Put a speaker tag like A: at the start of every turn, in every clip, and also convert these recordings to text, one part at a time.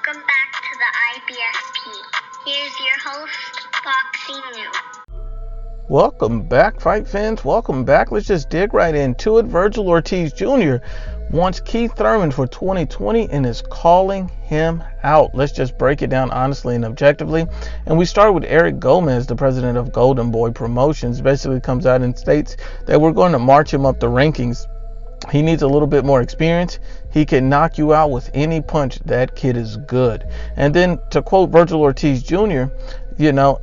A: Welcome back to the IBFP. Here's your host, Boxing New.
B: Welcome back, fight fans. Welcome back. Let's just dig right into it. Vergil Ortiz Jr. wants Keith Thurman for 2020 and is calling him out. Let's just break it down honestly and objectively. And we start with Eric Gomez, the president of Golden Boy Promotions. Basically comes out and states that we're going to march him up the rankings. He needs a little bit more experience. He can knock you out with any punch. That kid is good. And then to quote Vergil Ortiz Jr.,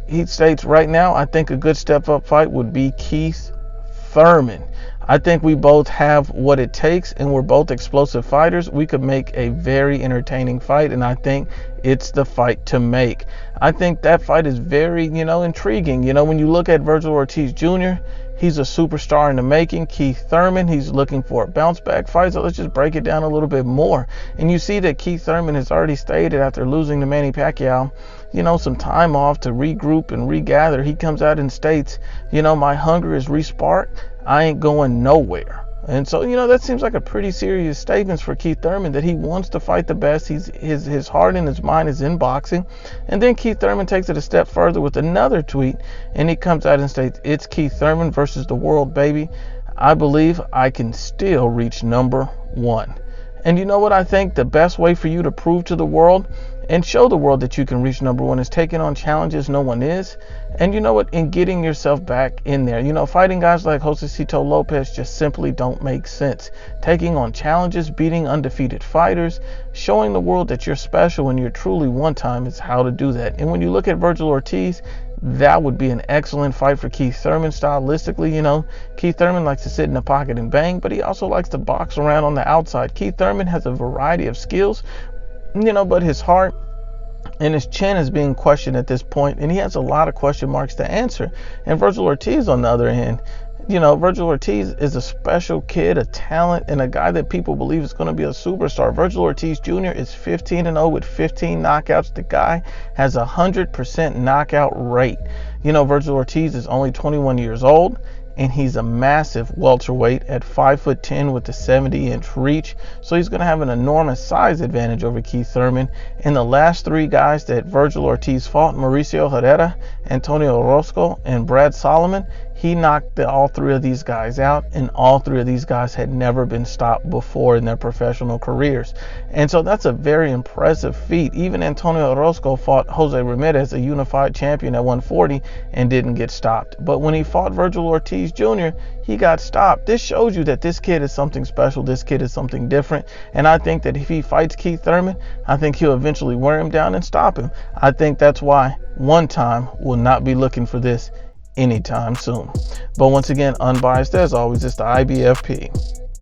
B: he states right now, I think a good step up fight would be Keith Thurman. I think we both have what it takes and we're both explosive fighters. We could make a very entertaining fight, and I think it's the fight to make. I think that fight is very, intriguing. When you look at Vergil Ortiz Jr., he's a superstar in the making. Keith Thurman, he's looking for a bounce back fight. So let's just break it down a little bit more. And you see that Keith Thurman has already stated after losing to Manny Pacquiao, some time off to regroup and regather. He comes out and states, my hunger is resparked. I ain't going nowhere. And so, that seems like a pretty serious statement for Keith Thurman, that he wants to fight the best. His heart and his mind is in boxing. And then Keith Thurman takes it a step further with another tweet, and he comes out and states, it's Keith Thurman versus the world, baby. I believe I can still reach number one. And you know what I think the best way for you to prove to the world and show the world that you can reach number one is taking on challenges no one is. And you know what? In getting yourself back in there. Fighting guys like Josecito Lopez just simply don't make sense. Taking on challenges, beating undefeated fighters, showing the world that you're special and you're truly one time is how to do that. And when you look at Vergil Ortiz, that would be an excellent fight for Keith Thurman stylistically. Keith Thurman likes to sit in the pocket and bang, but he also likes to box around on the outside. Keith Thurman has a variety of skills, but his heart and his chin is being questioned at this point, and he has a lot of question marks to answer. And Vergil Ortiz, on the other hand, Vergil Ortiz is a special kid, a talent, and a guy that people believe is going to be a superstar. Vergil Ortiz Jr. is 15-0 with 15 knockouts. The guy has 100% knockout rate. Vergil Ortiz is only 21 years old, and he's a massive welterweight at 5'10" with a 70-inch reach. So he's going to have an enormous size advantage over Keith Thurman. And the last three guys that Vergil Ortiz fought, Mauricio Herrera, Antonio Orozco, and Brad Solomon, he knocked all three of these guys out, and all three of these guys had never been stopped before in their professional careers. And so that's a very impressive feat. Even Antonio Orozco fought Jose Ramirez, a unified champion at 140, and didn't get stopped. But when he fought Vergil Ortiz Jr., he got stopped. This shows you that this kid is something special. This kid is something different. And I think that if he fights Keith Thurman, I think he'll eventually wear him down and stop him. I think that's why One Time will not be looking for this anytime soon. But once again, Unbiased as always, it's the IBFP.